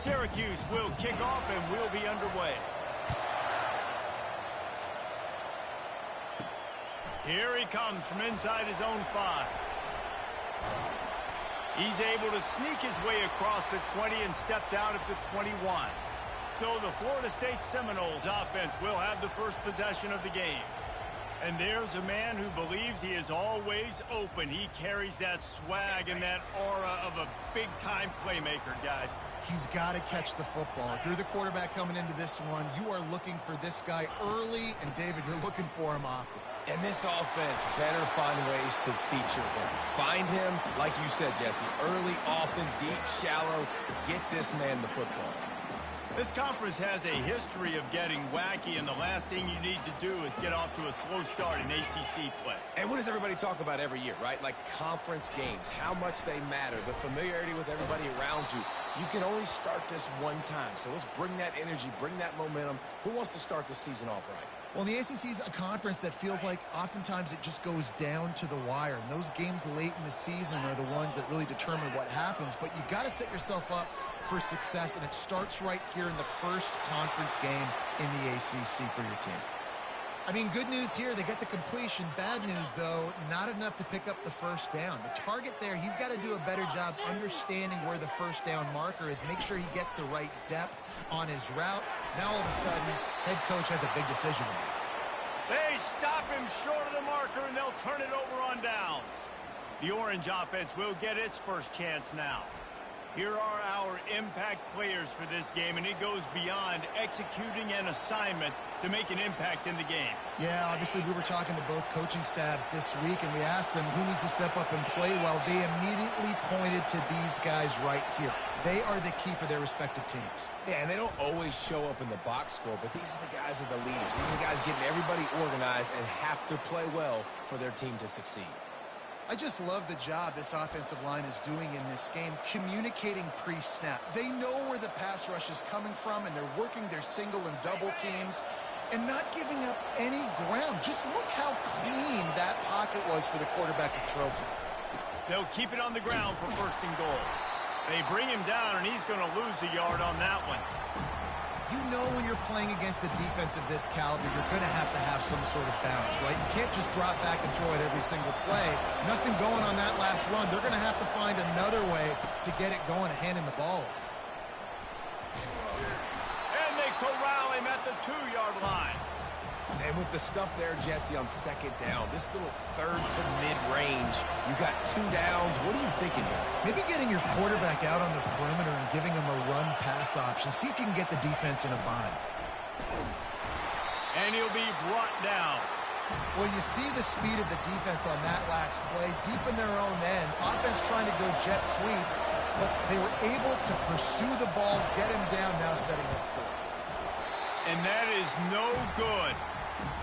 Syracuse will kick off and we'll be underway. Here he comes from inside his own 5. He's able to sneak his way across the 20 and steps out at the 21. So the Florida State Seminoles offense will have the first possession of the game. And there's a man who believes he is always open. He carries that swag and that aura of a big-time playmaker, guys. He's got to catch the football. If you're the quarterback coming into this one, you are looking for this guy early, and David, you're looking for him often. And this offense better find ways to feature him. Find him, like you said, Jesse, early, often, deep, shallow. Get this man the football. This conference has a history of getting wacky, and the last thing you need to do is get off to a slow start in ACC play. And what does everybody talk about every year, right? Like conference games, how much they matter, the familiarity with everybody around you. You can only start this one time, so let's bring that energy, bring that momentum. Who wants to start the season off right? Well, the ACC is a conference that feels like oftentimes it just goes down to the wire. And those games late in the season are the ones that really determine what happens. But you got to set yourself up for success, and it starts right here in the first conference game in the ACC for your team. I mean, good news here, they get the completion. Bad news, though, not enough to pick up the first down. The target there, he's got to do a better job understanding where the first down marker is, make sure he gets the right depth on his route. Now, all of a sudden, head coach has a big decision to make. They stop him short of the marker, and they'll turn it over on downs. The Orange offense will get its first chance now. Here are our impact players for this game, and it goes beyond executing an assignment to make an impact in the game. Yeah, obviously we were talking to both coaching staffs this week, and we asked them who needs to step up and play well. They immediately pointed to these guys right here. They are the key for their respective teams. Yeah, and they don't always show up in the box score, but these are the guys that are the leaders. These are the guys getting everybody organized and have to play well for their team to succeed. I just love the job this offensive line is doing in this game, communicating pre-snap. They know where the pass rush is coming from, and they're working their single and double teams and not giving up any ground. Just look how clean that pocket was for the quarterback to throw from. They'll keep it on the ground for first and goal. They bring him down, and he's going to lose a yard on that one. You know when you're playing against a defense of this caliber, you're going to have some sort of balance, right? You can't just drop back and throw it every single play. Nothing going on that last run. They're going to have to find another way to get it going and handing the ball. And they corral him at the 2-yard line. And with the stuff there, Jesse, on second down, this little third to mid-range, you got 2 downs. What are you thinking here? Maybe getting your quarterback out on the perimeter and giving him a run-pass option. See if you can get the defense in a bind. And he'll be brought down. Well, you see the speed of the defense on that last play, deep in their own end. Offense trying to go jet sweep, but they were able to pursue the ball, get him down, now setting up fourth. And that is no good.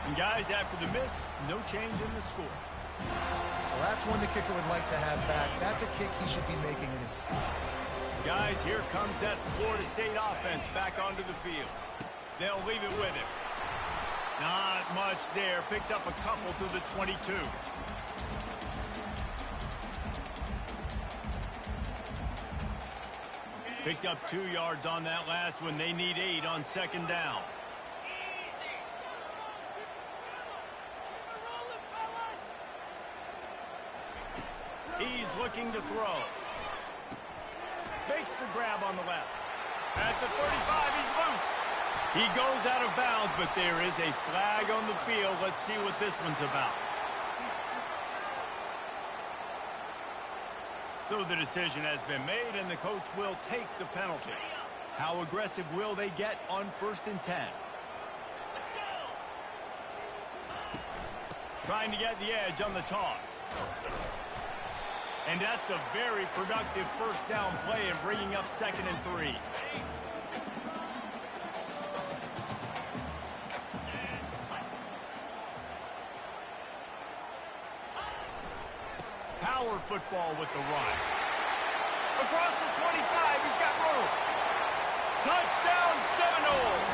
And guys, after the miss, no change in the score. Well, that's one the kicker would like to have back. That's a kick he should be making in his sleep. Guys, here comes that Florida State offense back onto the field. They'll leave it with him. Not much there. Picks up a couple to the 22. Picked up 2 yards on that last one. They need 8 on second down. He's looking to throw. Makes the grab on the left. At the 35, he's loose. He goes out of bounds, but there is a flag on the field. Let's see what this one's about. So the decision has been made, and the coach will take the penalty. How aggressive will they get on 1st and 10? Trying to get the edge on the toss. And that's a very productive first down play and bringing up 2nd and 3. Power football with the run. Across the 25, he's got room. Touchdown Seminoles.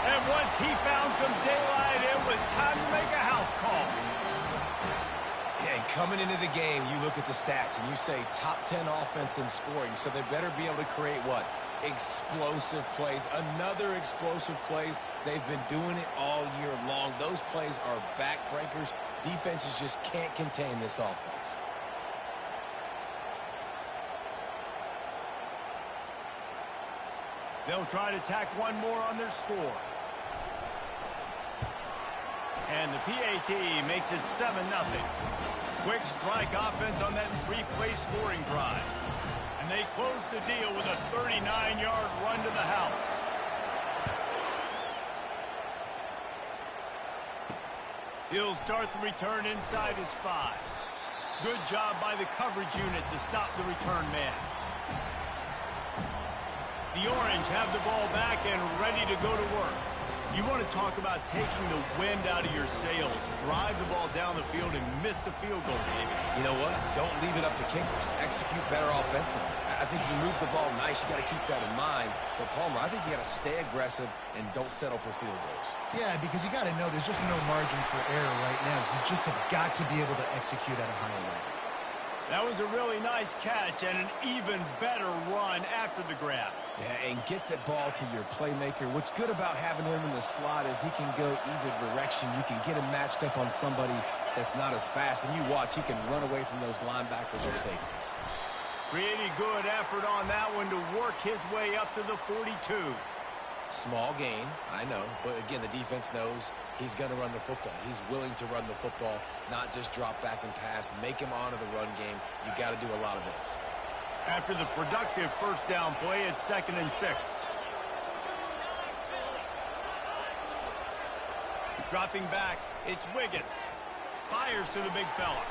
And once he found some daylight, it was time to make a house call. And coming into the game, you look at the stats and you say top 10 offense in scoring, so they better be able to create what? explosive plays. Another explosive plays. They've been doing it all year long. Those plays are backbreakers. Defenses just can't contain this offense. They'll try to tack one more on their score. And the PAT makes it 7-0. Quick strike offense on that three-play scoring drive. And they close the deal with a 39-yard run to the house. He'll start the return inside his 5. Good job by the coverage unit to stop the return man. The Orange have the ball back and ready to go to work. You want to talk about taking the wind out of your sails. Drive the ball down the field and miss the field goal, baby. You know what? Don't leave it up to kickers. Execute better offensively. I think you move the ball nice. You got to keep that in mind. But, Palmer, I think you got to stay aggressive and don't settle for field goals. Yeah, because you got to know there's just no margin for error right now. You just have got to be able to execute at a higher level. That was a really nice catch and an even better run after the grab. Yeah, and get the ball to your playmaker. What's good about having him in the slot is he can go either direction. You can get him matched up on somebody that's not as fast, and you watch, he can run away from those linebackers or safeties. Pretty good effort on that one to work his way up to the 42. Small gain, I know, but again, the defense knows he's going to run the football. He's willing to run the football, not just drop back and pass, make him honor the run game. You got to do a lot of this. After the productive first down play, it's 2nd and 6. Dropping back, it's Wiggins. Fires to the big fella.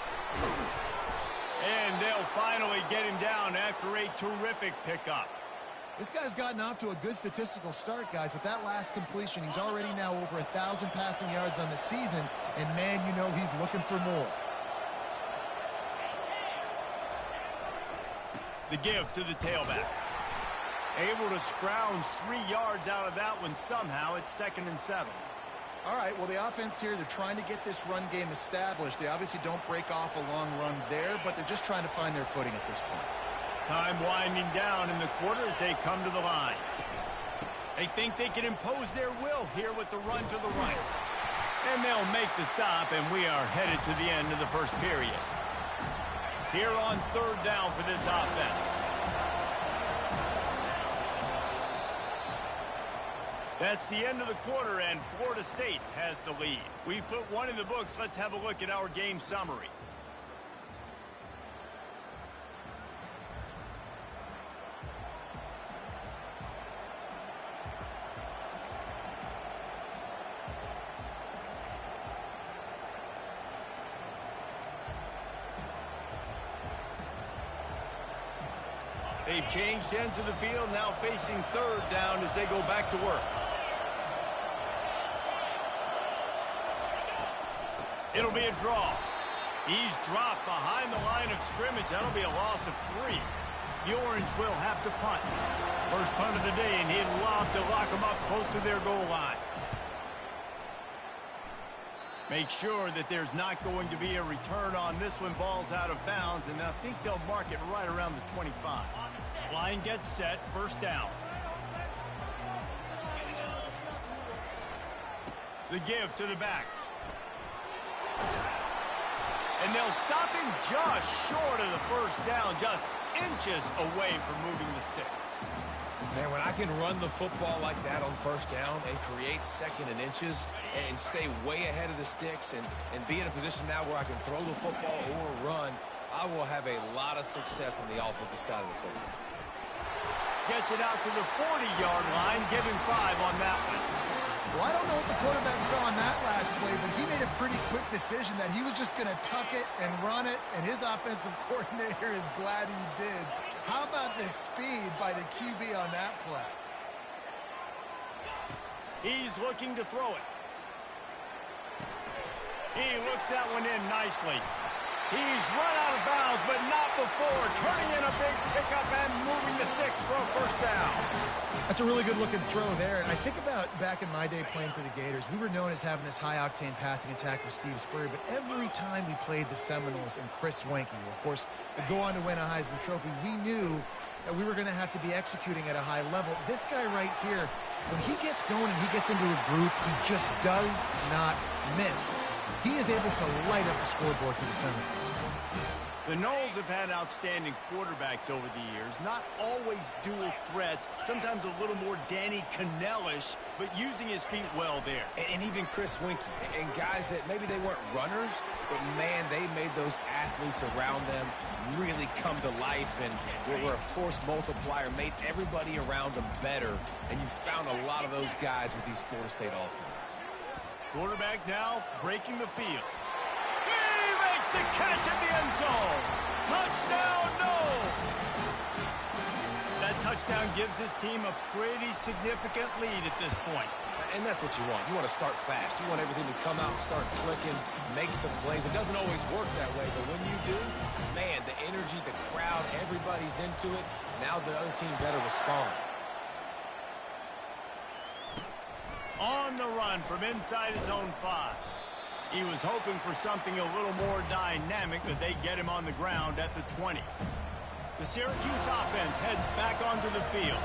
And they'll finally get him down after a terrific pickup. This guy's gotten off to a good statistical start, guys. With that last completion, he's already now over 1,000 passing yards on the season. And, man, you know he's looking for more. The give to the tailback. Able to scrounge 3 yards out of that one somehow. It's 2nd and 7. All right, well, the offense here, they're trying to get this run game established. They obviously don't break off a long run there, but they're just trying to find their footing at this point. Time winding down in the quarter as they come to the line. They think they can impose their will here with the run to the right. And they'll make the stop, and we are headed to the end of the first period. Here on 3rd down for this offense. That's the end of the quarter, and Florida State has the lead. We've put one in the books. Let's have a look at our game summary. They've changed ends of the field, now facing 3rd down as they go back to work. It'll be a draw. He's dropped behind the line of scrimmage. That'll be a loss of 3. The Orange will have to punt. First punt of the day, and he'd love to lock them up close to their goal line. Make sure that there's not going to be a return on this one. Ball's out of bounds, and I think they'll mark it right around the 25. Line gets set, 1st down. The give to the back. And they'll stop him just short of the 1st down, just inches away from moving the sticks. Man, when I can run the football like that on 1st down and create 2nd and inches and stay way ahead of the sticks and be in a position now where I can throw the football or run, I will have a lot of success on the offensive side of the football. Gets it out to the 40-yard line. Give him 5 on that one. Well, I don't know what the quarterback saw on that last play, but he made a pretty quick decision that he was just going to tuck it and run it, and his offensive coordinator is glad he did. How about the speed by the QB on that play? He's looking to throw it. He looks that one in nicely. He's run out of bounds, but not before turning in a big pickup and moving the sticks for a 1st down. That's a really good-looking throw there. And I think about back in my day playing for the Gators, we were known as having this high-octane passing attack with Steve Spurrier, but every time we played the Seminoles and Chris Wenke, who, of course, would go on to win a Heisman Trophy, we knew that we were going to have to be executing at a high level. This guy right here, when he gets going and he gets into a groove, he just does not miss. He is able to light up the scoreboard for the Seminoles. The Noles have had outstanding quarterbacks over the years, not always dual threats, sometimes a little more Danny Cannell-ish, but using his feet well there. And even Chris Winkie, and guys that maybe they weren't runners, but man, they made those athletes around them really come to life, and were a force multiplier, made everybody around them better, and you found a lot of those guys with these Florida State offenses. Quarterback now breaking the field. He makes the catch at the end zone. Touchdown, Noles! That touchdown gives his team a pretty significant lead at this point. And that's what you want. You want to start fast. You want everything to come out and start clicking, make some plays. It doesn't always work that way, but when you do, man, the energy, the crowd, everybody's into it. Now the other team better respond. On the run from inside his own 5. He was hoping for something a little more dynamic, but they get him on the ground at the 20. The Syracuse offense heads back onto the field.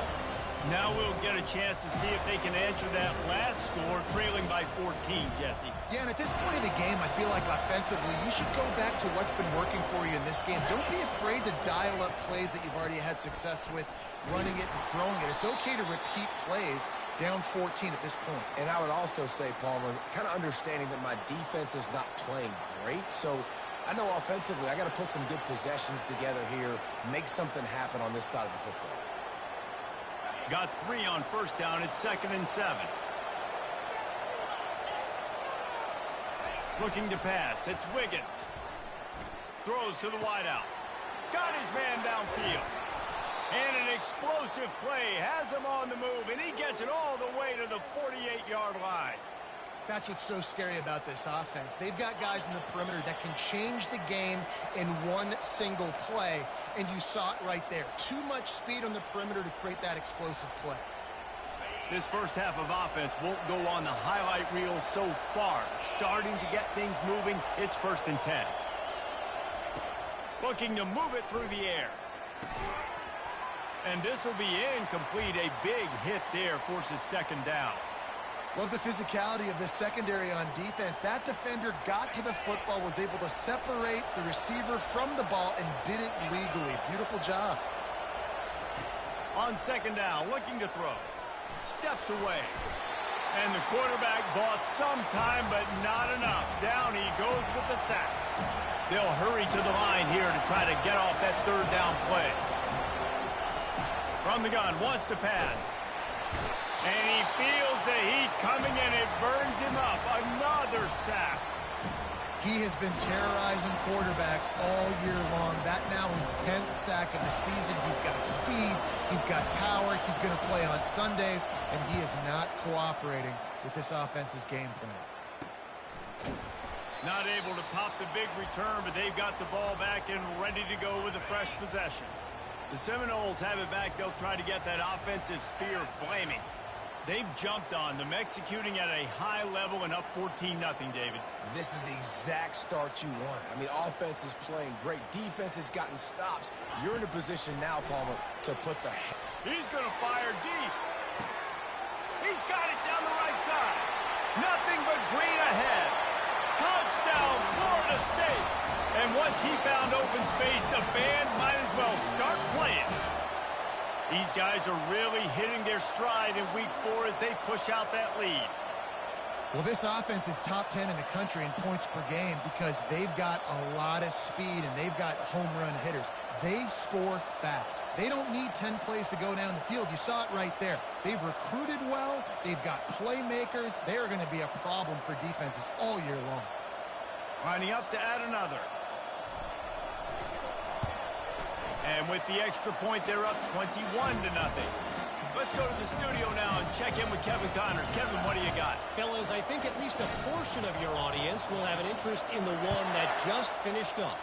Now we'll get a chance to see if they can answer that last score, trailing by 14, Jesse. Yeah, and at this point in the game, I feel like offensively, you should go back to what's been working for you in this game. Don't be afraid to dial up plays that you've already had success with, running it and throwing it. It's okay to repeat plays down 14 at this point. And I would also say, Palmer, kind of understanding that my defense is not playing great, so I know offensively I got to put some good possessions together here, make something happen on this side of the football. Got 3 on first down. It's 2nd and 7. Looking to pass. It's Wiggins. Throws to the wideout. Got his man downfield. And an explosive play. Has him on the move, and he gets it all the way to the 48-yard line. That's what's so scary about this offense. They've got guys in the perimeter that can change the game in one single play, and you saw it right there. Too much speed on the perimeter to create that explosive play. This first half of offense won't go on the highlight reel so far. Starting to get things moving. It's 1st and 10. Looking to move it through the air. And this will be incomplete. A big hit there forces 2nd down. Love the physicality of this secondary on defense. That defender got to the football, was able to separate the receiver from the ball, and did it legally. Beautiful job. On 2nd down, looking to throw. Steps away. And the quarterback bought some time, but not enough. Down he goes with the sack. They'll hurry to the line here to try to get off that 3rd down play. From the gun, wants to pass. And he feels the heat coming, and it burns him up. Another sack. He has been terrorizing quarterbacks all year long. That now his 10th sack of the season. He's got speed. He's got power. He's going to play on Sundays, and he is not cooperating with this offense's game plan. Not able to pop the big return, but they've got the ball back and ready to go with a fresh possession. The Seminoles have it back. They'll try to get that offensive spear flaming. They've jumped on them, executing at a high level and up 14-0, David. This is the exact start you want. I mean, offense is playing great. Defense has gotten stops. You're in a position now, Palmer, to put the... He's going to fire deep. He's got it down the right side. Nothing but green ahead. Touchdown, Florida State. And once he found open space, the band might as well start playing. These guys are really hitting their stride in week 4 as they push out that lead. Well, this offense is top 10 in the country in points per game because they've got a lot of speed and they've got home run hitters. They score fast. They don't need 10 plays to go down the field. You saw it right there. They've recruited well. They've got playmakers. They are going to be a problem for defenses all year long. Lining up to add another. And with the extra point, they're up 21-0. Let's go to the studio now and check in with Kevin Connors. Kevin, what do you got? Fellas, I think at least a portion of your audience will have an interest in the one that just finished up.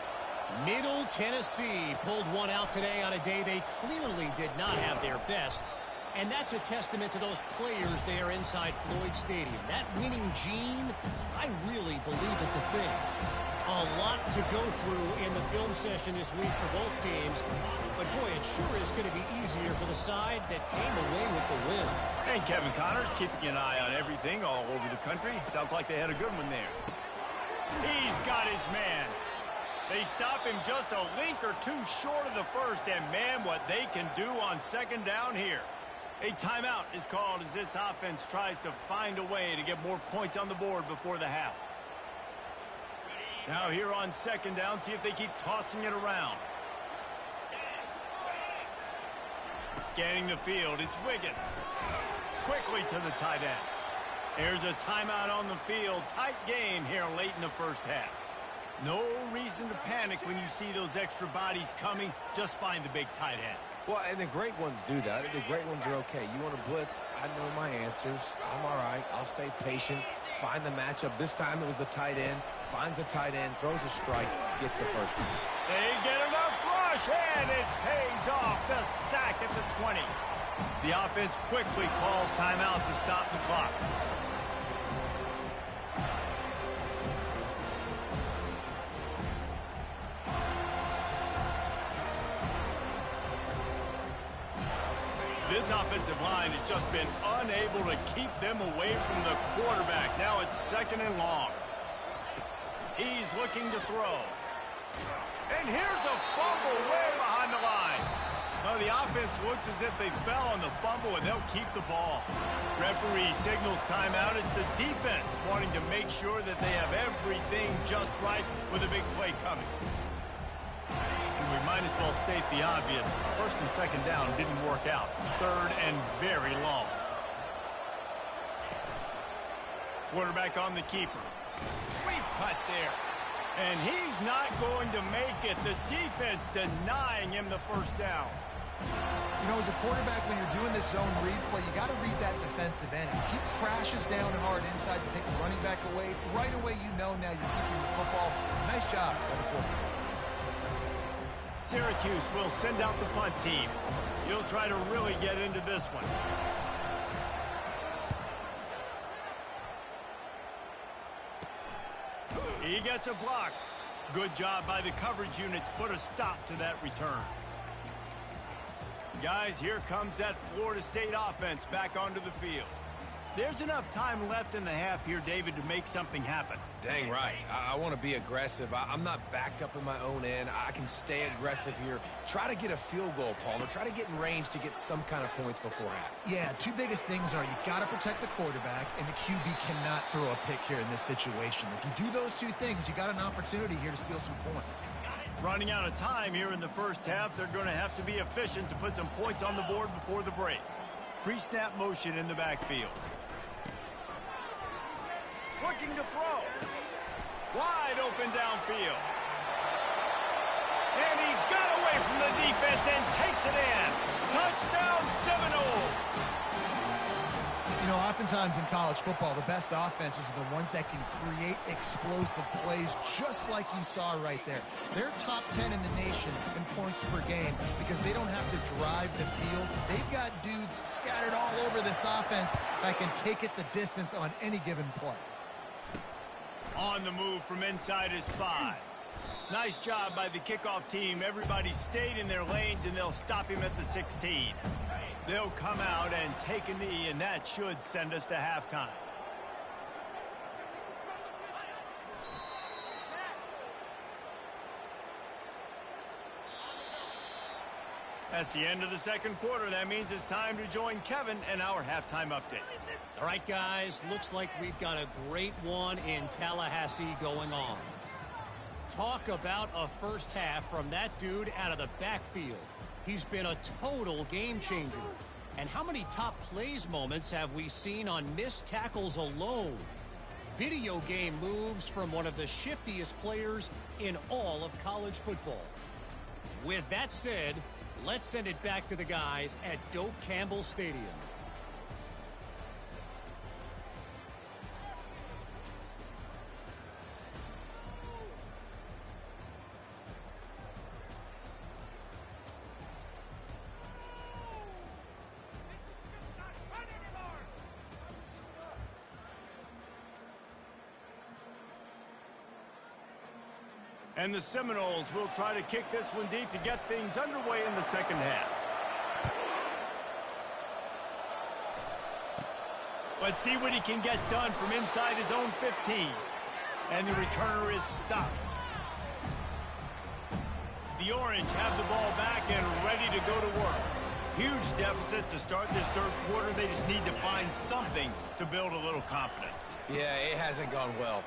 Middle Tennessee pulled one out today on a day they clearly did not have their best. And that's a testament to those players there inside Floyd Stadium. That winning gene, I really believe it's a thing. A lot to go through in the film session this week for both teams. But, boy, it sure is going to be easier for the side that came away with the win. And Kevin Connors keeping an eye on everything all over the country. Sounds like they had a good one there. He's got his man. They stop him just a link or two short of the first. And, man, what they can do on second down here. A timeout is called as this offense tries to find a way to get more points on the board before the half. Now here on second down, see if they keep tossing it around. Scanning the field, it's Wiggins. Quickly to the tight end. There's a timeout on the field. Tight game here late in the first half. No reason to panic when you see those extra bodies coming. Just find the big tight end. Well, and the great ones do that. The great ones are okay. You want to blitz? I know my answers. I'm all right. I'll stay patient. Find the matchup. This time it was the tight end. Finds the tight end, throws a strike, gets the first one. They get enough rush, and it pays off. The sack at the 20. The offense quickly calls timeout to stop the clock. This offensive line has just been unable to keep them away from the quarterback. Now it's second and long. He's looking to throw. And here's a fumble way behind the line. Well, the offense looks as if they fell on the fumble, and they'll keep the ball. Referee signals timeout. It's the defense wanting to make sure that they have everything just right with a big play coming. We might as well state the obvious. First and second down didn't work out. Third and very long. Quarterback on the keeper. Sweet cut there. And he's not going to make it. The defense denying him the first down. You know, as a quarterback, when you're doing this zone read play, you got to read that defensive end. If he crashes down hard inside to take the running back away, right away you know now you're keeping the football. Nice job by the quarterback. Syracuse will send out the punt team. He'll try to really get into this one. He gets a block. Good job by the coverage unit to put a stop to that return. Guys, here comes that Florida State offense back onto the field. There's enough time left in the half here, David, to make something happen. Dang right. I want to be aggressive. I'm not backed up in my own end. I can stay aggressive here. Try to get a field goal, Palmer. Try to get in range to get some kind of points before half. Yeah, two biggest things are you got to protect the quarterback, and the QB cannot throw a pick here in this situation. If you do those two things, you got an opportunity here to steal some points. Running out of time here in the first half, they're going to have to be efficient to put some points on the board before the break. Pre-snap motion in the backfield. Looking to throw. Wide open downfield. And he got away from the defense and takes it in. Touchdown Seminoles. You know, oftentimes in college football, the best offenses are the ones that can create explosive plays just like you saw right there. They're top 10 in the nation in points per game because they don't have to drive the field. They've got dudes scattered all over this offense that can take it the distance on any given play. On the move from inside his 5. Nice job by the kickoff team. Everybody stayed in their lanes, and they'll stop him at the 16. They'll come out and take a knee, and that should send us to halftime. That's the end of the second quarter. That means it's time to join Kevin and our halftime update. All right, guys, looks like we've got a great one in Tallahassee going on. Talk about a first half from that dude out of the backfield. He's been a total game changer. And how many top plays moments have we seen on missed tackles alone? Video game moves from one of the shiftiest players in all of college football. With that said, let's send it back to the guys at Doak Campbell Stadium. And the Seminoles will try to kick this one deep to get things underway in the second half. Let's see what he can get done from inside his own 15. And the returner is stopped. The Orange have the ball back and ready to go to work. Huge deficit to start this third quarter. They just need to find something to build a little confidence. Yeah, it hasn't gone well.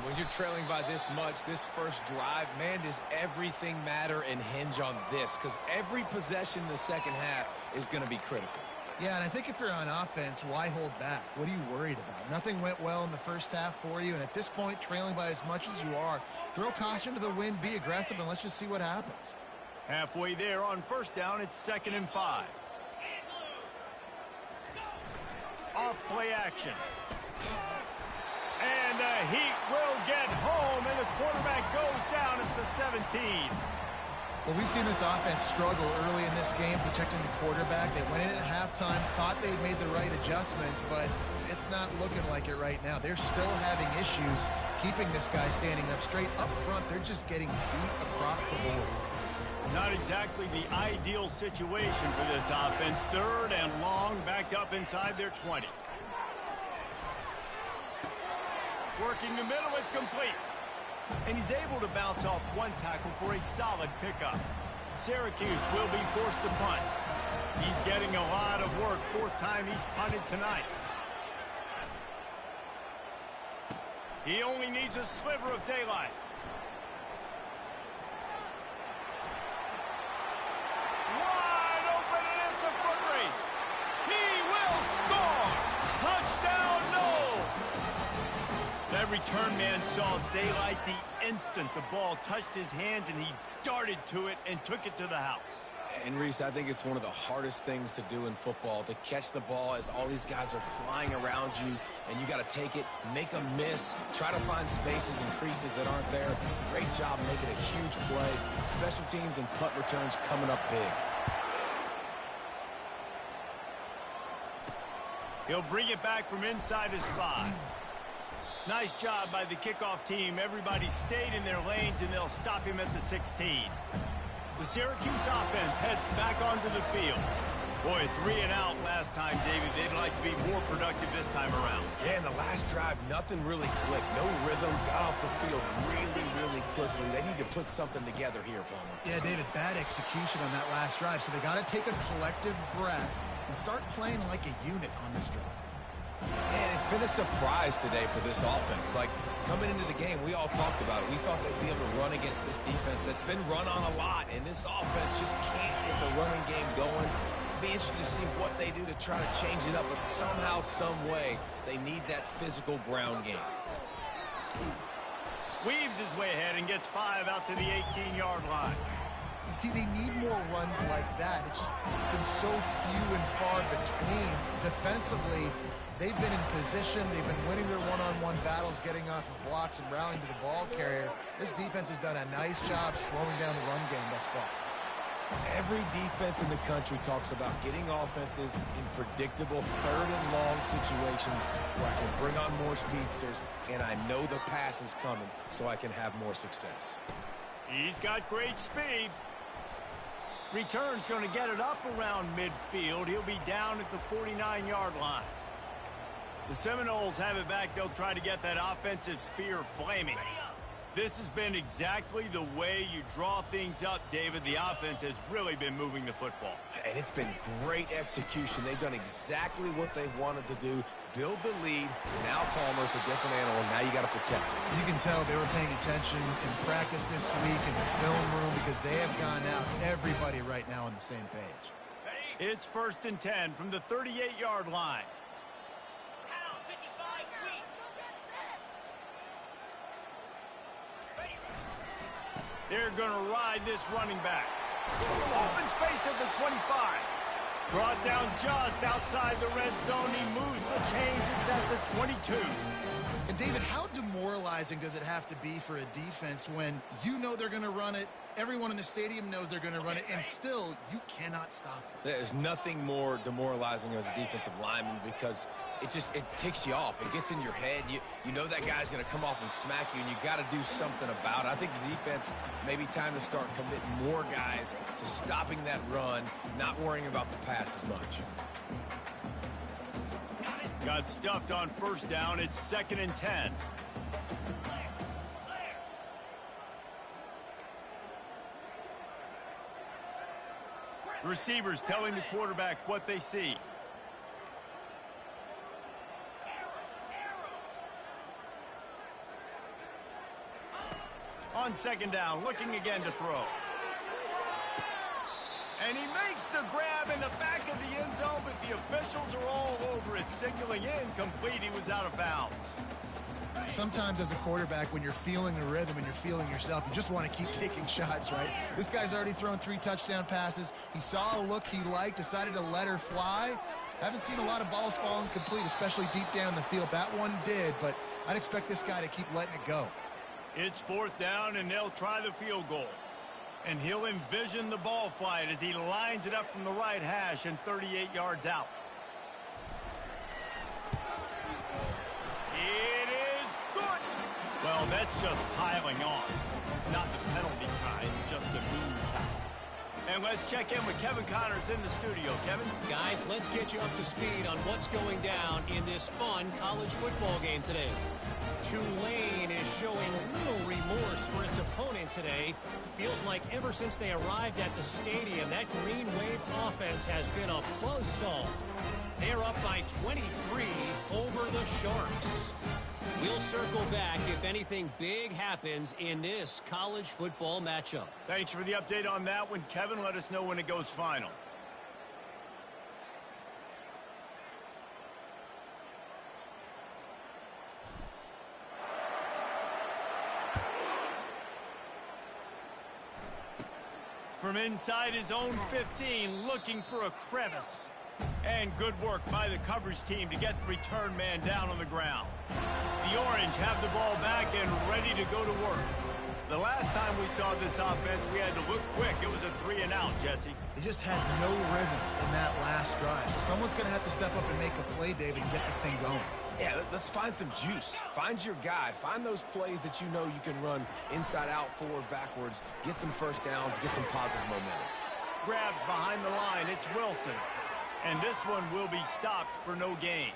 When you're trailing by this much, this first drive, man, does everything matter and hinge on this? Because every possession in the second half is going to be critical. Yeah, and I think if you're on offense, why hold back? What are you worried about? Nothing went well in the first half for you, and at this point, trailing by as much as you are, throw caution to the wind, be aggressive, and let's just see what happens. Halfway there on first down, it's 2nd and 5. Off play action. And the Heat will get home, and the quarterback goes down at the 17. Well, we've seen this offense struggle early in this game protecting the quarterback. They went in at halftime, thought they'd made the right adjustments, but it's not looking like it right now. They're still having issues keeping this guy standing up straight. Up front, they're just getting beat across the board. Not exactly the ideal situation for this offense. 3rd and long, backed up inside their 20. Working the middle, it's complete. And he's able to bounce off one tackle for a solid pickup. Syracuse will be forced to punt. He's getting a lot of work. 4th time he's punted tonight. He only needs a sliver of daylight. Wide open, and it's a foot race. He will score. Touchdown, no. That return man saw daylight the instant the ball touched his hands, and he darted to it and took it to the house. And, Reese, I think it's one of the hardest things to do in football, to catch the ball as all these guys are flying around you, and you got to take it, make a miss, try to find spaces and creases that aren't there. Great job making a huge play. Special teams and punt returns coming up big. He'll bring it back from inside his 5. Nice job by the kickoff team. Everybody stayed in their lanes, and they'll stop him at the 16. The Syracuse offense heads back onto the field. Boy, 3 and out last time, David. They'd like to be more productive this time around. Yeah, in the last drive, nothing really clicked. No rhythm. Got off the field really quickly. They need to put something together here, Palmer. Yeah, David, bad execution on that last drive. So they got to take a collective breath and start playing like a unit on this drive. And it's been a surprise today for this offense. Like, coming into the game, we all talked about it. We thought they'd be able to run against this defense that's been run on a lot, and this offense just can't get the running game going. It'll be interesting to see what they do to try to change it up, but somehow, some way, they need that physical ground game. Weaves his way ahead and gets 5 out to the 18-yard line. You see, they need more runs like that. It's just been so few and far between. Defensively, they've been in position. They've been winning their one-on-one battles, getting off of blocks and rallying to the ball carrier. This defense has done a nice job slowing down the run game thus far. Every defense in the country talks about getting offenses in predictable 3rd and long situations where I can bring on more speedsters, and I know the pass is coming, so I can have more success. He's got great speed. Return's going to get it up around midfield. He'll be down at the 49-yard line. The Seminoles have it back. They'll try to get that offensive spear flaming. This has been exactly the way you draw things up, David. The offense has really been moving the football. And it's been great execution. They've done exactly what they've wanted to do. Build the lead. Now Palmer's a different animal. Now you got to protect it. You can tell they were paying attention in practice this week in the film room because they have gone out, everybody right now on the same page. It's 1st and 10 from the 38-yard line. They're going to ride this running back. Open space at the 25. Brought down just outside the red zone. He moves the chains. It's at the 22. And, David, how demoralizing does it have to be for a defense when you know they're going to run it, everyone in the stadium knows they're going to run it, and still you cannot stop it? There's nothing more demoralizing as a defensive lineman because it ticks you off. It gets in your head. You know that guy's going to come off and smack you, and you got to do something about it. I think the defense, maybe time to start committing more guys to stopping that run, not worrying about the pass as much. Got stuffed on first down. It's 2nd and 10. Receivers telling the quarterback what they see. On 2nd down, looking again to throw. And he makes the grab in the back of the end zone, but the officials are all over it, signaling incomplete. He was out of bounds. Sometimes as a quarterback, when you're feeling the rhythm and you're feeling yourself, you just want to keep taking shots, right? This guy's already thrown 3 touchdown passes. He saw a look he liked, decided to let her fly. Haven't seen a lot of balls falling complete, especially deep down the field. That one did, but I'd expect this guy to keep letting it go. It's 4th down, and they'll try the field goal. And he'll envision the ball flight as he lines it up from the right hash and 38 yards out. It is good. Well, that's just piling on. Not the penalty kind, just the mean kind. And let's check in with Kevin Connors in the studio. Kevin? Guys, let's get you up to speed on what's going down in this fun college football game today. Tulane is showing little remorse for its opponent today. Feels like ever since they arrived at the stadium, that Green Wave offense has been a buzzsaw. They're up by 23 over the Sharks. We'll circle back if anything big happens in this college football matchup. Thanks for the update on that one, Kevin. Let us know when it goes final. From inside his own 15, looking for a crevice. And good work by the coverage team to get the return man down on the ground. The Orange have the ball back and ready to go to work. The last time we saw this offense, we had to look quick. It was a 3-and-out, Jesse. They just had no rhythm in that last drive. So someone's going to have to step up and make a play, David, and get this thing going. Yeah, let's find some juice. Find your guy. Find those plays that you know you can run inside out, forward, backwards. Get some first downs. Get some positive momentum. Grabbed behind the line. It's Wilson. And this one will be stopped for no gain.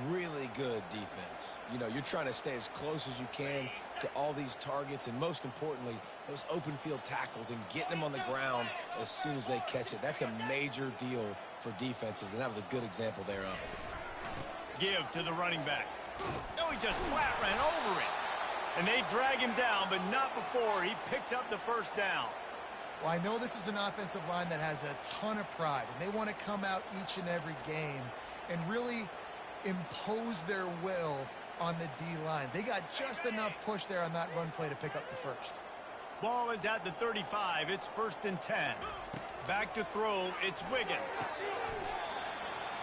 Really good defense. You know, you're trying to stay as close as you can to all these targets, and most importantly, those open field tackles and getting them on the ground as soon as they catch it. That's a major deal for defenses, and that was a good example there of it. Give to the running back. Oh, he just flat ran over it. And they drag him down, but not before he picks up the first down. Well, I know this is an offensive line that has a ton of pride, and they want to come out each and every game and really impose their will on the D-line. They got just enough push there on that run play to pick up the first. Ball is at the 35. It's 1st and 10. Back to throw. It's Wiggins.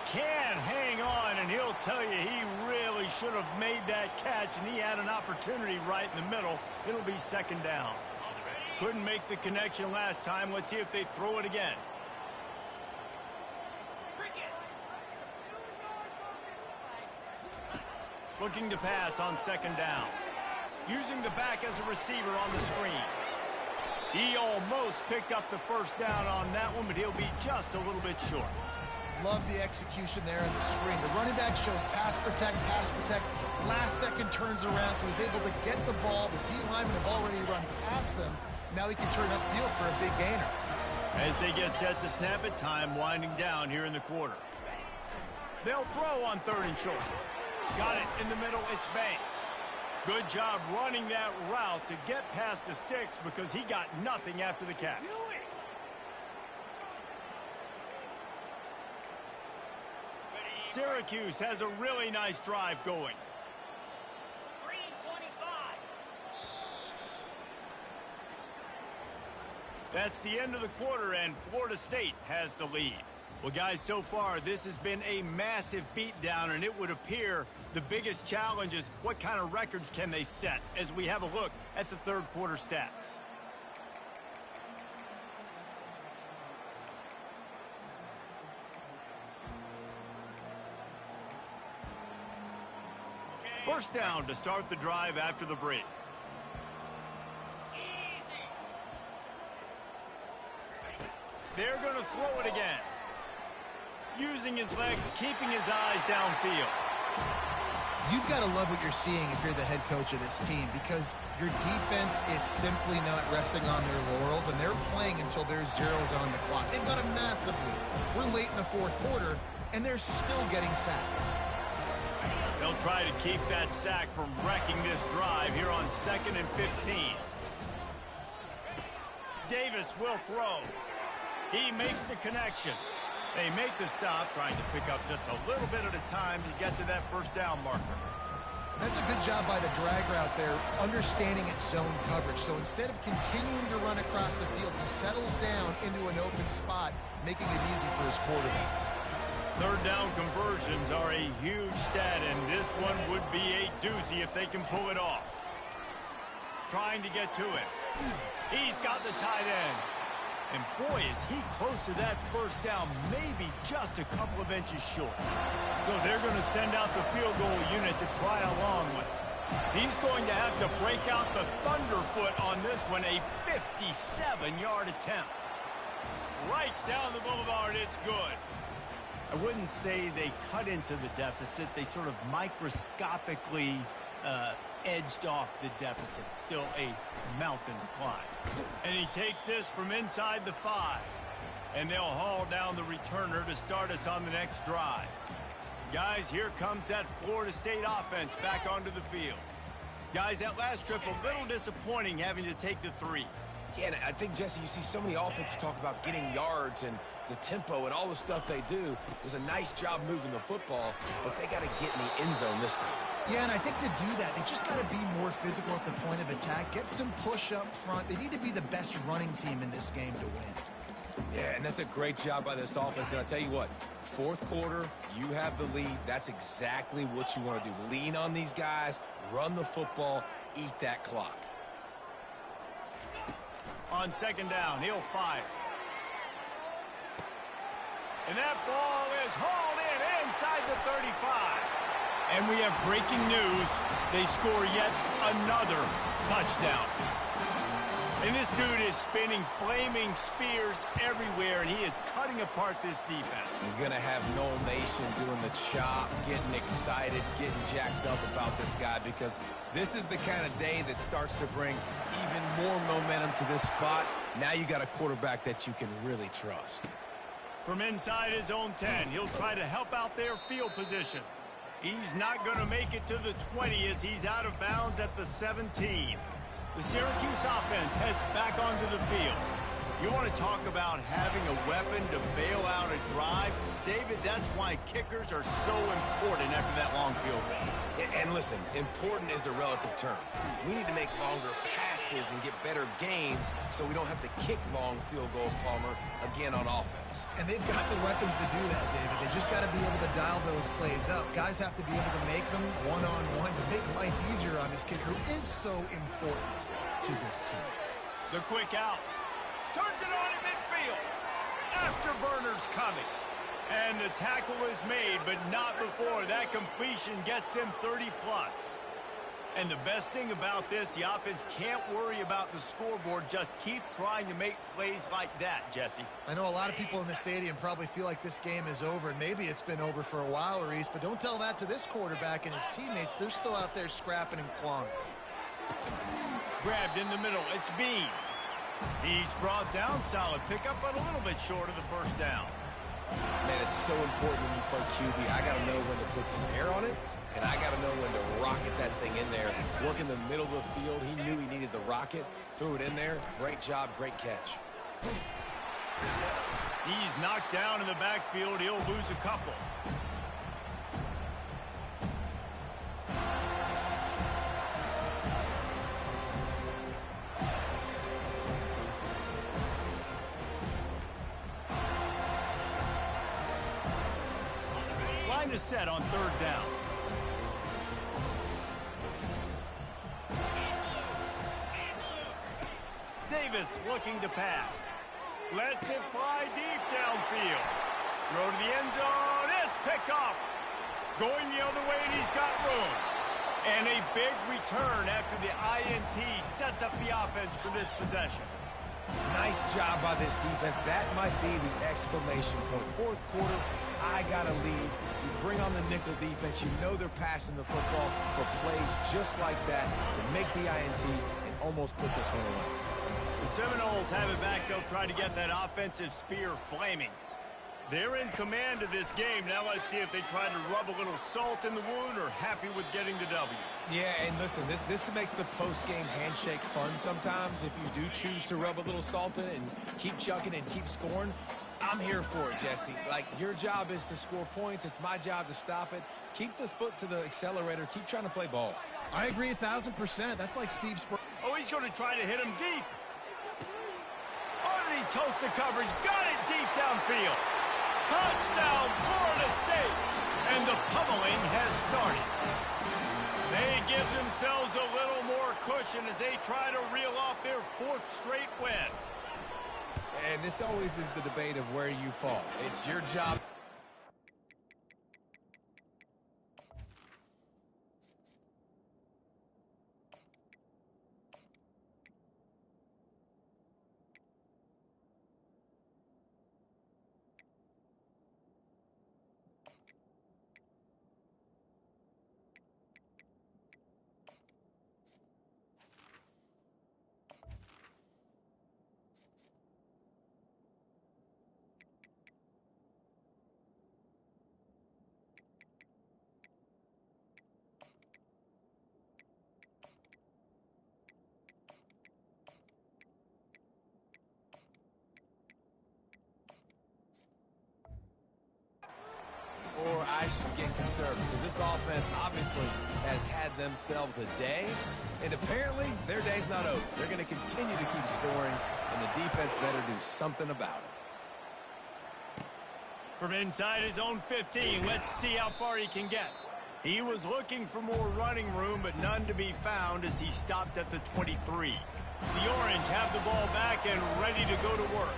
Can't hang on, and he'll tell you he really should have made that catch, and he had an opportunity right in the middle. It'll be 2nd down. Couldn't make the connection last time. Let's see if they throw it again. Looking to pass on 2nd down. Using the back as a receiver on the screen. He almost picked up the first down on that one, but he'll be just a little bit short. Love the execution there on the screen. The running back shows pass protect. Last second turns around, so he's able to get the ball. The D-linemen have already run past him. Now he can turn upfield for a big gainer. As they get set to snap it, time winding down here in the quarter. They'll throw on 3rd and short. Got it in the middle. It's Banks. Good job running that route to get past the sticks because he got nothing after the catch. Syracuse has a really nice drive going. That's the end of the quarter, and Florida State has the lead. Well, guys, so far, this has been a massive beatdown, and it would appear the biggest challenge is what kind of records can they set as we have a look at the 3rd quarter stats. First down to start the drive after the break. They're going to throw it again. Using his legs, keeping his eyes downfield. You've got to love what you're seeing if you're the head coach of this team, because your defense is simply not resting on their laurels, and they're playing until there's zeros on the clock. They've got a massive lead. We're late in the fourth quarter, and they're still getting sacks. They'll try to keep that sack from wrecking this drive here on 2nd and 15. Davis will throw. He makes the connection. They make the stop, trying to pick up just a little bit at a time to get to that first down marker. That's a good job by the drag route there, understanding its zone coverage. So instead of continuing to run across the field, he settles down into an open spot, making it easy for his quarterback. Third down conversions are a huge stat, and this one would be a doozy if they can pull it off. Trying to get to it. He's got the tight end. And boy, is he close to that first down, maybe just a couple of inches short. So they're going to send out the field goal unit to try a long one. He's going to have to break out the thunderfoot on this one, a 57-yard attempt. Right down the boulevard, it's good. I wouldn't say they cut into the deficit. They sort of microscopically edged off the deficit. Still a mountain to climb. And he takes this from inside the 5. And they'll haul down the returner to start us on the next drive. Guys, here comes that Florida State offense back onto the field. Guys, that last trip a little disappointing having to take the 3. Yeah, and I think, Jesse, you see so many offenses talk about getting yards and the tempo and all the stuff they do. It was a nice job moving the football, but they got to get in the end zone this time. Yeah, and I think to do that, they just got to be more physical at the point of attack, get some push up front. They need to be the best running team in this game to win. Yeah, and that's a great job by this offense. And I'll tell you what, fourth quarter, you have the lead. That's exactly what you want to do. Lean on these guys, run the football, eat that clock. On second down, he'll fire. And that ball is hauled in inside the 35. And we have breaking news. They score yet another touchdown. And this dude is spinning flaming spears everywhere, and he is cutting apart this defense. You're going to have Noel Nation doing the chop, getting excited, getting jacked up about this guy, because this is the kind of day that starts to bring even more momentum to this spot. Now you got a quarterback that you can really trust. From inside his own 10, he'll try to help out their field position. He's not going to make it to the 20 as he's out of bounds at the 17. The Syracuse offense heads back onto the field. You want to talk about having a weapon to bail out a drive? David, that's why kickers are so important after that long field goal. And listen, important is a relative term. We need to make longer passes and get better gains so we don't have to kick long field goals, Palmer, again on offense. And they've got the weapons to do that, David. They just got to be able to dial those plays up. Guys have to be able to make them one-on-one to make life easier on this kicker, who is so important to this team. The quick out. Turns it on in midfield. Afterburner's coming. And the tackle is made, but not before that completion gets them 30-plus. And the best thing about this, the offense can't worry about the scoreboard. Just keep trying to make plays like that, Jesse. I know a lot of people in the stadium probably feel like this game is over, and maybe it's been over for a while, Reese, but don't tell that to this quarterback and his teammates. They're still out there scrapping and clawing. Grabbed in the middle. It's Bean. He's brought down. Solid pickup, but a little bit short of the first down. Man, it's so important when you play QB. I got to know when to put some air on it, and I got to know when to rocket that thing in there. Work in the middle of the field. He knew he needed the rocket. Threw it in there. Great job, great catch. He's knocked down in the backfield. He'll lose a couple. Line is set on third down. Davis looking to pass. Lets it fly deep downfield. Throw to the end zone. It's picked off. Going the other way, and he's got room. And a big return after the INT sets up the offense for this possession. Nice job by this defense. That might be the exclamation point. Fourth quarter, I got a lead. You bring on the nickel defense. You know they're passing the football for plays just like that to make the INT and almost put this one away. The Seminoles have it back. They'll try to get that offensive spear flaming. They're in command of this game. Now let's see if they try to rub a little salt in the wound or happy with getting the W. Yeah, and listen, this makes the post-game handshake fun sometimes. If you do choose to rub a little salt in it and keep chucking and keep scoring, I'm here for it, Jesse. Like, your job is to score points. It's my job to stop it. Keep the foot to the accelerator. Keep trying to play ball. I agree 1,000%. That's like Steve Spurrier. Oh, he's going to try to hit him deep. Underneath toasted coverage. Got it deep downfield. Touchdown, Florida State. And the pummeling has started. They give themselves a little more cushion as they try to reel off their fourth straight win. And this always is the debate of where you fall. It's your job. Or I should get concerned because this offense obviously has had themselves a day, and apparently their day's not over. They're going to continue to keep scoring, and the defense better do something about it. From inside his own 15, let's see how far he can get. He was looking for more running room, but none to be found as he stopped at the 23. The Orange have the ball back and ready to go to work.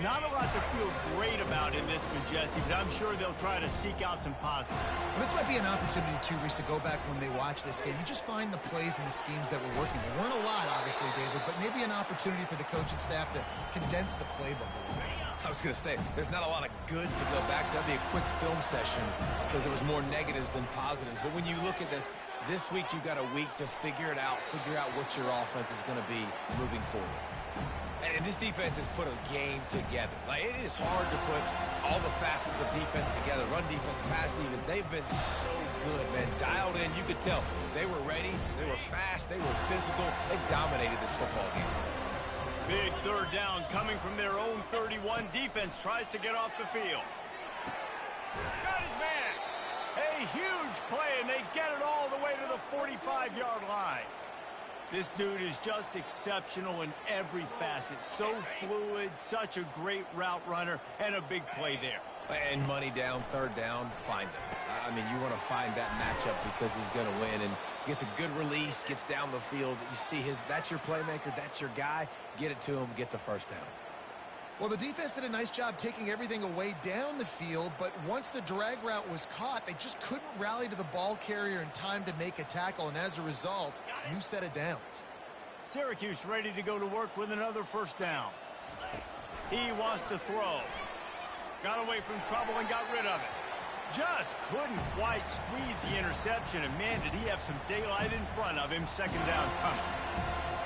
Not a lot to feel great about in this one, Jesse, but I'm sure they'll try to seek out some positives. This might be an opportunity, too, Reese, to go back when they watch this game. You just find the plays and the schemes that were working. There weren't a lot, obviously, David, but maybe an opportunity for the coaching staff to condense the playbook a little bit. I was going to say, there's not a lot of good to go back to. That'd be a quick film session because there was more negatives than positives. But when you look at this week you got a week to figure it out, figure out what your offense is going to be moving forward. And this defense has put a game together. Like, it is hard to put all the facets of defense together. Run defense, pass defense. They've been so good, man. Dialed in. You could tell they were ready. They were fast. They were physical. They dominated this football game. Big third down coming from their own 31. Defense tries to get off the field. Got his man. A huge play, and they get it all the way to the 45-yard line. This dude is just exceptional in every facet. So fluid, such a great route runner, and a big play there. And money down, third down, find him. I mean, you want to find that matchup because he's going to win and gets a good release, gets down the field. You see that's your playmaker, that's your guy. Get it to him, get the first down. Well, the defense did a nice job taking everything away down the field, but once the drag route was caught, they just couldn't rally to the ball carrier in time to make a tackle, and as a result, new set of downs. Syracuse ready to go to work with another first down. He wants to throw. Got away from trouble and got rid of it. Just couldn't quite squeeze the interception, and man, did he have some daylight in front of him. Second down coming.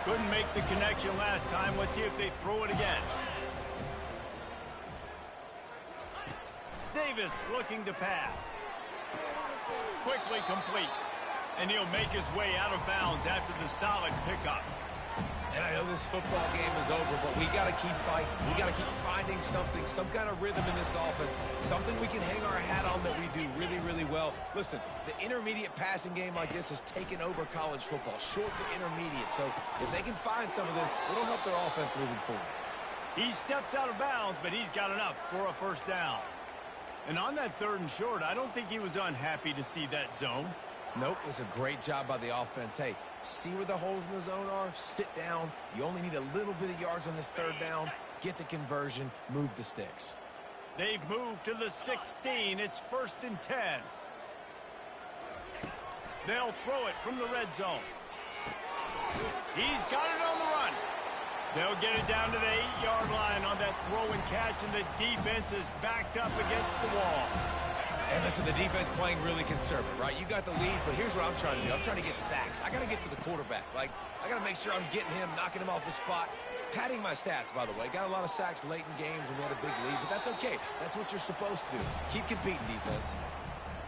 Couldn't make the connection last time. Let's see if they throw it again. Davis looking to pass. Quickly complete. And he'll make his way out of bounds after the solid pickup. And I know this football game is over, but we got to keep fighting. We got to keep finding something, some kind of rhythm in this offense, something we can hang our hat on that we do really, really well. Listen, the intermediate passing game like this has taken over college football, short to intermediate. So if they can find some of this, it'll help their offense moving forward. He steps out of bounds, but he's got enough for a first down. And on that third and short, I don't think he was unhappy to see that zone. Nope, it was a great job by the offense. Hey, see where the holes in the zone are? Sit down. You only need a little bit of yards on this third down. Get the conversion. Move the sticks. They've moved to the 16. It's 1st and 10. They'll throw it from the red zone. He's got it on the run. They'll get it down to the 8-yard line on that throw and catch, and the defense is backed up against the wall. And listen, the defense playing really conservative, right? You got the lead, but here's what I'm trying to do. I'm trying to get sacks. I got to get to the quarterback. Like, I got to make sure I'm getting him, knocking him off his spot. Padding my stats, by the way. Got a lot of sacks late in games when we had a big lead, but that's okay. That's what you're supposed to do. Keep competing, defense.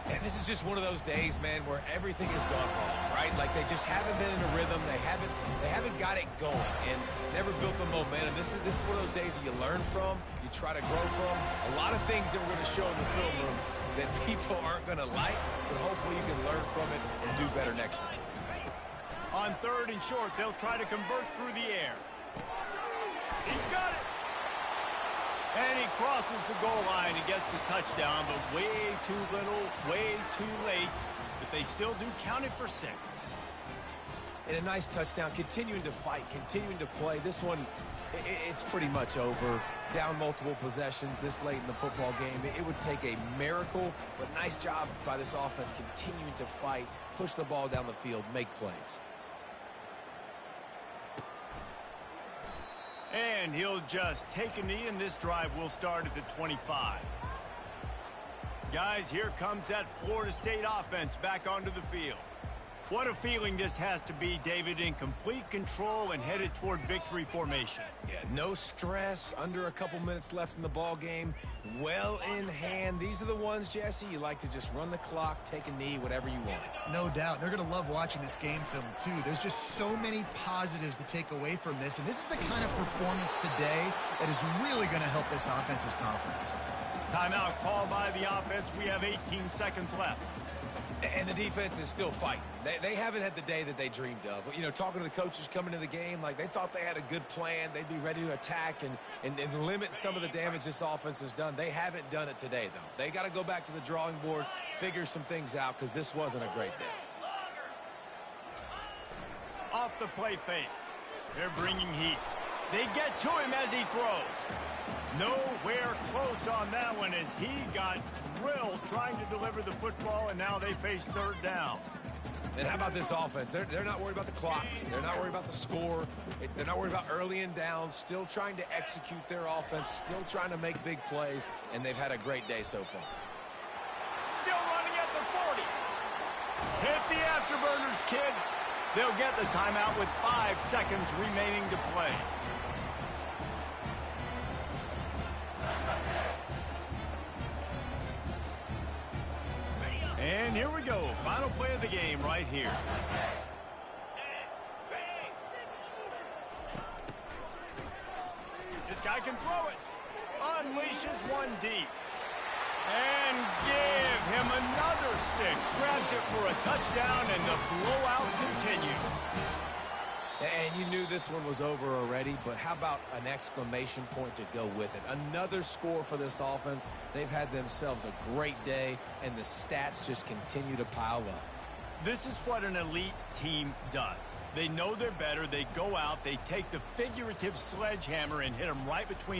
And this is just one of those days, man, where everything has gone wrong, right? Like they just haven't been in a rhythm. They haven't got it going and never built the momentum. This is one of those days that you learn from, you try to grow from. A lot of things that we're going to show in the film room that people aren't going to like, but hopefully you can learn from it and do better next time. On 3rd and short, they'll try to convert through the air. He's got it. And he crosses the goal line and gets the touchdown, but way too little, way too late. But they still do count it for 6. And a nice touchdown, continuing to fight, continuing to play. This one, it's pretty much over. Down multiple possessions this late in the football game. It would take a miracle, but nice job by this offense continuing to fight, push the ball down the field, make plays. And he'll just take a knee, and this drive will start at the 25. Guys, here comes that Florida State offense back onto the field. What a feeling this has to be, David, in complete control and headed toward victory formation. Yeah, no stress, under a couple minutes left in the ball game, well in hand. These are the ones, Jesse, you like to just run the clock, take a knee, whatever you want. No doubt. They're going to love watching this game film, too. There's just so many positives to take away from this, and this is the kind of performance today that is really going to help this offense's confidence. Timeout called by the offense. We have 18 seconds left. And the defense is still fighting. They haven't had the day that they dreamed of. You know, talking to the coaches coming into the game, like they thought they had a good plan. They'd be ready to attack and limit some of the damage this offense has done. They haven't done it today, though. They got to go back to the drawing board, figure some things out, because this wasn't a great day. Off the play fake. They're bringing heat. They get to him as he throws. Nowhere close on that one as he got drilled trying to deliver the football, and now they face 3rd down. And how about this offense? They're not worried about the clock. They're not worried about the score. They're not worried about early and down. Still trying to execute their offense. Still trying to make big plays, and they've had a great day so far. Still running at the 40. Hit the afterburners, kid. They'll get the timeout with 5 seconds remaining to play. And here we go. Final play of the game right here. This guy can throw it. Unleashes one deep. And give him another 6. Grabs it for a touchdown, and the blowout continues. And you knew this one was over already, but how about an exclamation point to go with it? Another score for this offense. They've had themselves a great day, and the stats just continue to pile up. This is what an elite team does. They know they're better. They go out, they take the figurative sledgehammer and hit them right between